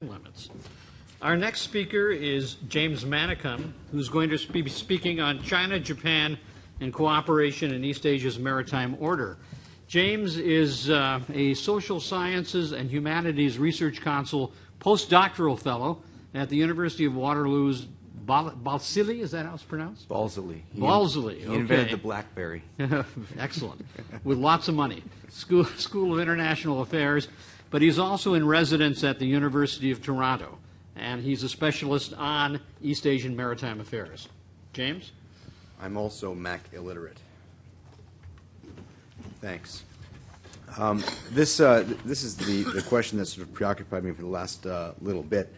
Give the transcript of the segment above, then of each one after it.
limits. Our next speaker is James Manicom, who's going to be speaking on China, Japan, and cooperation in East Asia's maritime order. James is a social sciences and humanities research council postdoctoral fellow at the University of Waterloo's Balsillie, is that how it's pronounced? Balsillie. Balsillie, okay. He invented the BlackBerry. Excellent. With lots of money. School of International Affairs, but he's also in residence at the University of Toronto, and he's a specialist on East Asian maritime affairs. James? I'm also Mac illiterate. Thanks. This is the question that sort of preoccupied me for the last little bit.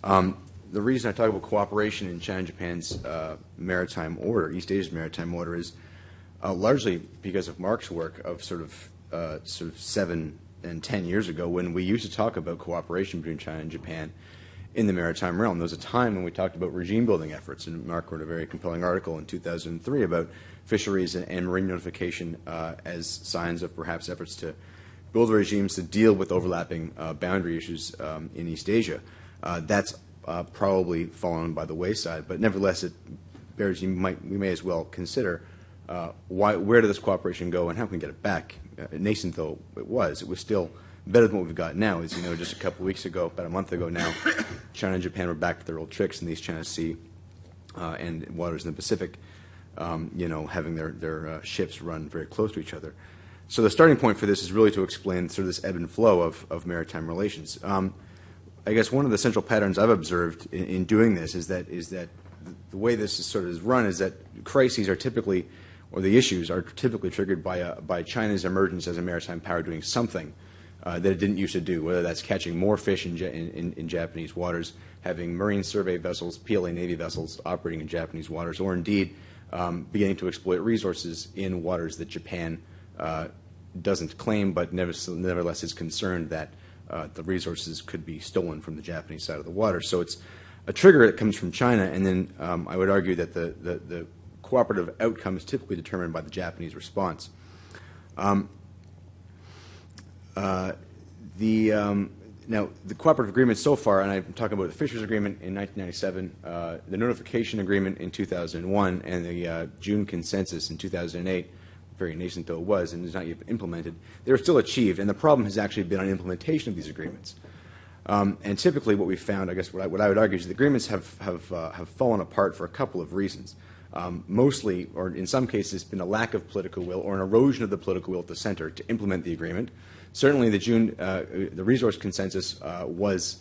The reason I talk about cooperation in China and Japan's maritime order, East Asia's maritime order, is largely because of Mark's work of sort of 7 and 10 years ago, when we used to talk about cooperation between China and Japan in the maritime realm. There was a time when we talked about regime building efforts, and Mark wrote a very compelling article in 2003 about fisheries and marine notification as signs of perhaps efforts to build regimes to deal with overlapping boundary issues in East Asia. That's probably fallen by the wayside, but nevertheless, it bears, we may as well consider where did this cooperation go and how can we get it back? Nascent though it was still better than what we've got now. As you know, just a couple of weeks ago, about a month ago now, China and Japan were back to their old tricks in the East China Sea and waters in the Pacific, having their ships run very close to each other. So the starting point for this is really to explain sort of this ebb and flow of maritime relations. I guess one of the central patterns I've observed in doing this is that the way this is sort of run is that crises are typically, or the issues are typically triggered by China's emergence as a maritime power doing something that it didn't used to do, whether that's catching more fish in Japanese waters, having marine survey vessels, PLA Navy vessels operating in Japanese waters, or indeed beginning to exploit resources in waters that Japan doesn't claim, but nevertheless is concerned that the resources could be stolen from the Japanese side of the water. So it's a trigger that comes from China, and then I would argue that the cooperative outcome is typically determined by the Japanese response. Now, the cooperative agreement so far, and I'm talking about the Fisheries Agreement in 1997, the Notification Agreement in 2001, and the June Consensus in 2008, very nascent though it was, and is not yet implemented, they were still achieved, and the problem has actually been on implementation of these agreements. And typically what we found, I guess what I would argue, is the agreements have fallen apart for a couple of reasons. Mostly, or in some cases, been a lack of political will or an erosion of the political will at the center to implement the agreement. Certainly the resource consensus was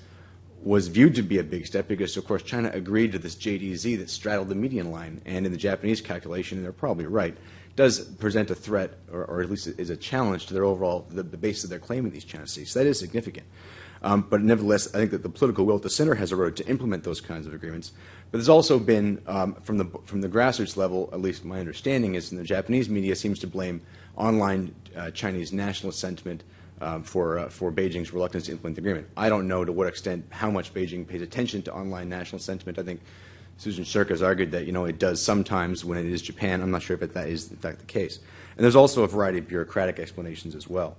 viewed to be a big step because, of course, China agreed to this JDZ that straddled the median line, and in the Japanese calculation, and they're probably right, does present a threat, or at least is a challenge to their overall, the basis of their claim in these China Seas. So that is significant. But nevertheless, I think that the political will at the center has eroded to implement those kinds of agreements. But there's also been, from the grassroots level, at least my understanding is, in the Japanese media seems to blame online Chinese nationalist sentiment for Beijing's reluctance to implement the agreement. I don't know to what extent, how much Beijing pays attention to online national sentiment. I think Susan Shirk has argued that it does sometimes when it is Japan. I'm not sure if that is in fact the case. And there's also a variety of bureaucratic explanations as well,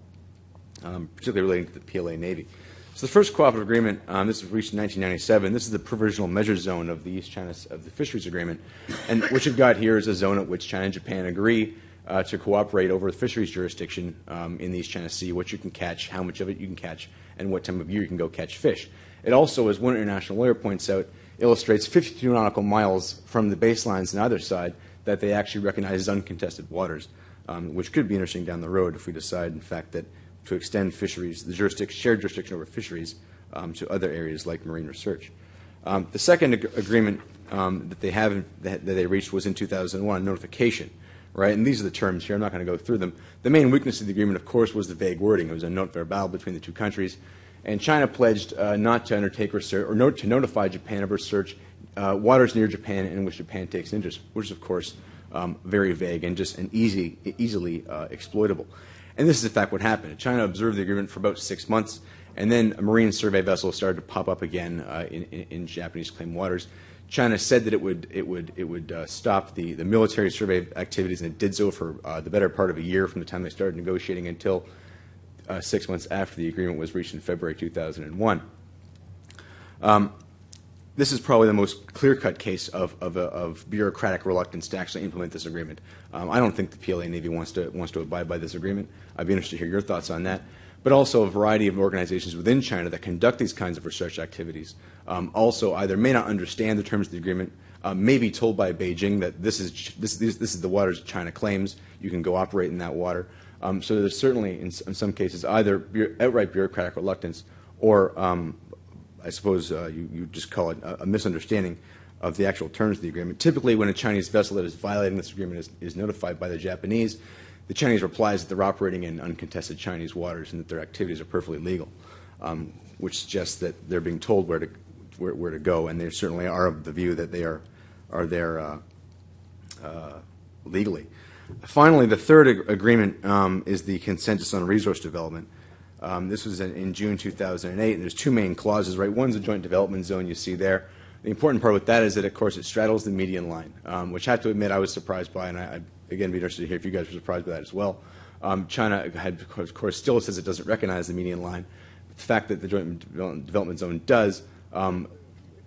particularly relating to the PLA Navy. So the first cooperative agreement, this was reached in 1997. This is the provisional measure zone of the East China of the Fisheries Agreement, and what you've got here is a zone at which China and Japan agree to cooperate over the fisheries jurisdiction in the East China Sea, what you can catch, how much of it you can catch, and what time of year you can go catch fish. It also, as one international lawyer points out, illustrates 52 nautical miles from the baselines on either side that they actually recognize as uncontested waters, which could be interesting down the road if we decide, in fact, that to extend fisheries, the shared jurisdiction over fisheries to other areas like marine research. The second agreement that they reached was in 2001, notification, right? And these are the terms here. I'm not going to go through them. The main weakness of the agreement, of course, was the vague wording. It was a note verbal between the two countries, and China pledged not to undertake research or to notify Japan of research waters near Japan in which Japan takes interest, which is, of course, very vague and just easily exploitable. And this is, in fact, what happened. China observed the agreement for about 6 months, and then a marine survey vessel started to pop up again in Japanese claimed waters. China said that it would stop the military survey activities, and it did so for the better part of a year from the time they started negotiating until 6 months after the agreement was reached in February 2001. This is probably the most clear-cut case of bureaucratic reluctance to actually implement this agreement. I don't think the PLA Navy wants to abide by this agreement. I'd be interested to hear your thoughts on that. But also a variety of organizations within China that conduct these kinds of research activities also either may not understand the terms of the agreement, may be told by Beijing that this is the waters China claims, you can go operate in that water. So there's certainly, in some cases, either outright bureaucratic reluctance or I suppose you just call it a misunderstanding of the actual terms of the agreement. Typically, when a Chinese vessel that is violating this agreement is notified by the Japanese replies that they're operating in uncontested Chinese waters and that their activities are perfectly legal, which suggests that they're being told where to go, and they certainly are of the view that they are there legally. Finally, the third agreement is the consensus on resource development. This was in June 2008, and there's two main clauses, right? One's a joint development zone you see there. The important part with that is that, of course, it straddles the median line, which I have to admit I was surprised by, and I'd again be interested to hear if you guys were surprised by that as well. China had, of course, still says it doesn't recognize the median line. But the fact that the joint development zone does, in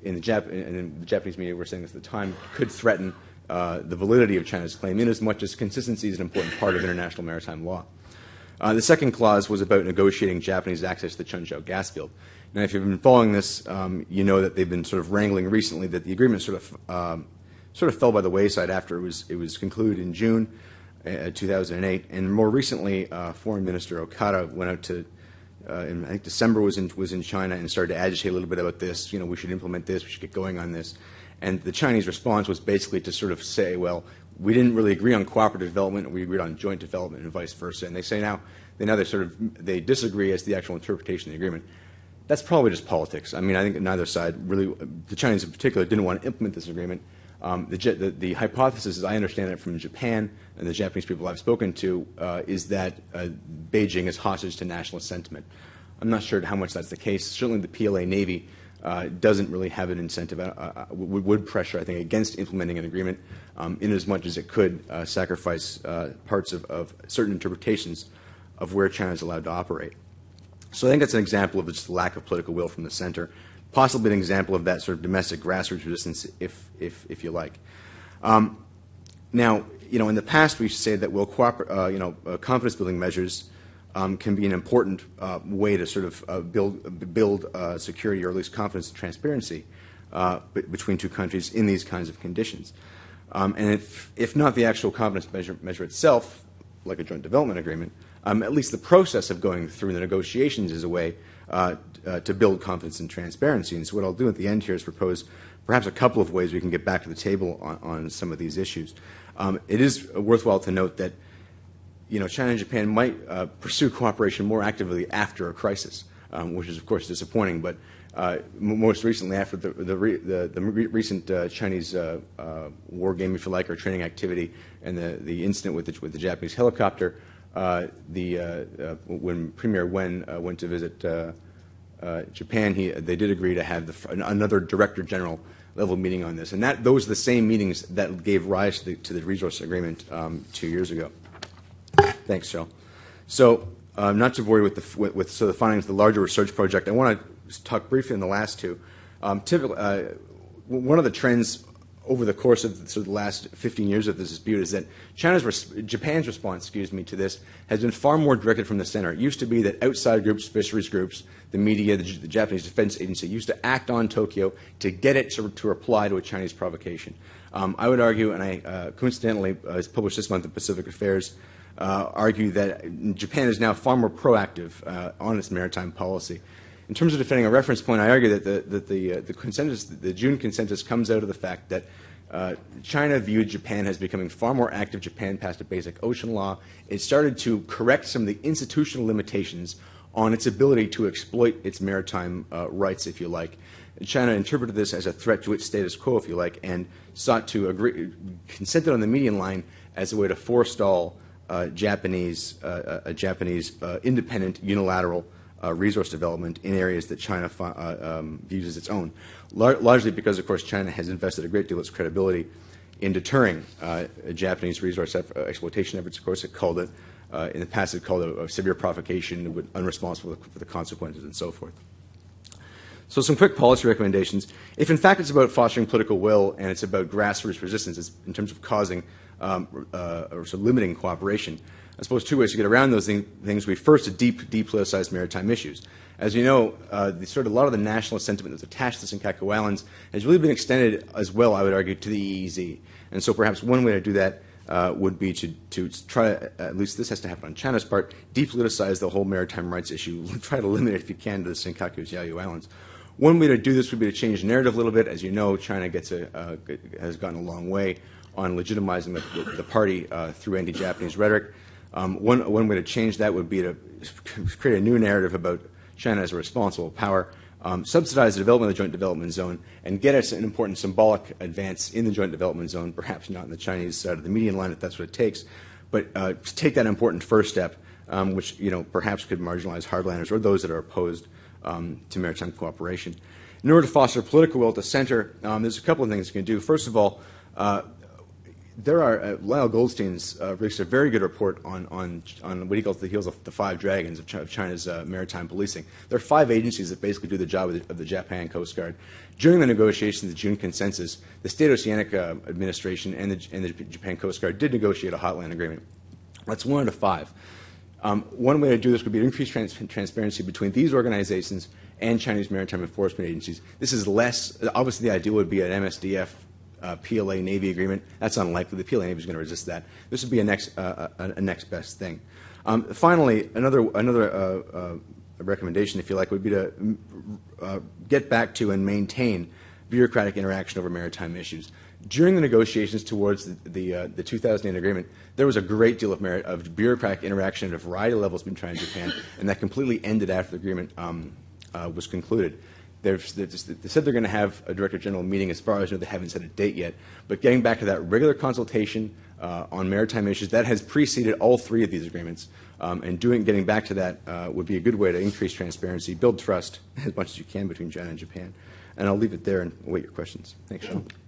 the Japanese media were saying this at the time, could threaten the validity of China's claim, in as much as consistency is an important part of international maritime law. The second clause was about negotiating Japanese access to the Chuncho gas field. Now, if you've been following this, you know that they've been sort of wrangling recently that the agreement sort of fell by the wayside after it was concluded in June 2008, and more recently, Foreign Minister Okada went out to, in I think December was in China and started to agitate a little bit about this. You know, we should implement this, we should get going on this, and the Chinese response was basically to sort of say, well, we didn't really agree on cooperative development, we agreed on joint development, and vice versa. And they say they disagree as to the actual interpretation of the agreement. That's probably just politics. I mean, I think neither side really, the Chinese in particular, didn't want to implement this agreement. The hypothesis, as I understand it from Japan and the Japanese people I've spoken to, is that Beijing is hostage to nationalist sentiment. I'm not sure how much that's the case. Certainly the PLA Navy doesn't really have an incentive, would pressure, I think, against implementing an agreement in as much as it could sacrifice parts of certain interpretations of where China is allowed to operate. So I think that's an example of just the lack of political will from the center, possibly an example of that sort of domestic grassroots resistance, if you like. Now, you know, in the past we used to say that confidence-building measures can be an important way to sort of build security, or at least confidence and transparency between two countries in these kinds of conditions. And if not the actual confidence measure itself, like a joint development agreement, at least the process of going through the negotiations is a way to build confidence and transparency. And so what I'll do at the end here is propose perhaps a couple of ways we can get back to the table on some of these issues. It is worthwhile to note that, you know, China and Japan might pursue cooperation more actively after a crisis, which is, of course, disappointing. But most recently, after the recent Chinese war game, if you like, or training activity, and the incident with the Japanese helicopter, when Premier Wen went to visit Japan, they did agree to have another Director General level meeting on this, and those are the same meetings that gave rise to the resource agreement 2 years ago. Thanks, Cheryl. So, not to bore you with the findings of the larger research project, I want to talk briefly on the last two. Typically, one of the trends over the course of the last 15 years of this dispute is that Japan's response, to this has been far more directed from the center. It used to be that outside groups, fisheries groups, the media, the Japanese Defense Agency used to act on Tokyo to get it to reply to a Chinese provocation. I would argue, and I coincidentally published this month in Pacific Affairs, argue that Japan is now far more proactive on its maritime policy. In terms of defending a reference point, I argue that the June consensus comes out of the fact that China viewed Japan as becoming far more active. Japan passed a basic ocean law. It started to correct some of the institutional limitations on its ability to exploit its maritime rights, if you like. China interpreted this as a threat to its status quo, if you like, and sought to consented on the median line as a way to forestall Japanese independent unilateral resource development in areas that China views as its own, largely because, of course, China has invested a great deal of its credibility in deterring Japanese resource exploitation efforts. Of course, it called it, in the past, it called it a severe provocation, unresponsible for the consequences, and so forth. So some quick policy recommendations. If in fact it's about fostering political will and it's about grassroots resistance in terms of causing or sort of limiting cooperation, I suppose two ways to get around those things would be first to depoliticize maritime issues. As you know, a lot of the nationalist sentiment that's attached to the Senkaku Islands has really been extended as well, I would argue, to the EEZ. And so perhaps one way to do that would be to try, at least this has to happen on China's part, depoliticize the whole maritime rights issue, try to limit it if you can to the Senkaku's Yayu Islands. One way to do this would be to change the narrative a little bit. As you know, China has gotten a long way on legitimizing the party through anti-Japanese rhetoric. One way to change that would be to create a new narrative about China as a responsible power, subsidize the development of the Joint Development Zone, and get us an important symbolic advance in the Joint Development Zone, perhaps not in the Chinese side of the median line if that's what it takes, but to take that important first step, which perhaps could marginalize hardliners or those that are opposed to maritime cooperation. In order to foster political will at the center, there's a couple of things you can do. First of all, there are Lyle Goldstein's released a very good report on what he calls the heels of the five dragons of China's maritime policing. There are 5 agencies that basically do the job of the Japan Coast Guard. During the negotiations of the June consensus, the State Oceanic Administration and the Japan Coast Guard did negotiate a hotline agreement. That's 1 out of 5. One way to do this would be to increase transparency between these organizations and Chinese maritime enforcement agencies. This is less, obviously the ideal would be an MSDF PLA Navy agreement. That's unlikely. The PLA Navy is going to resist that. This would be a next best thing. Finally, another recommendation, if you like, would be to get back to and maintain bureaucratic interaction over maritime issues. During the negotiations towards the 2008 agreement, there was a great deal of bureaucratic interaction at a variety of levels between China and Japan, and that completely ended after the agreement was concluded. They said they're going to have a Director General meeting. As far as I know, they haven't set a date yet. But getting back to that regular consultation on maritime issues, that has preceded all 3 of these agreements. And getting back to that would be a good way to increase transparency, build trust as much as you can between China and Japan. And I'll leave it there and await your questions. Thanks, Sean.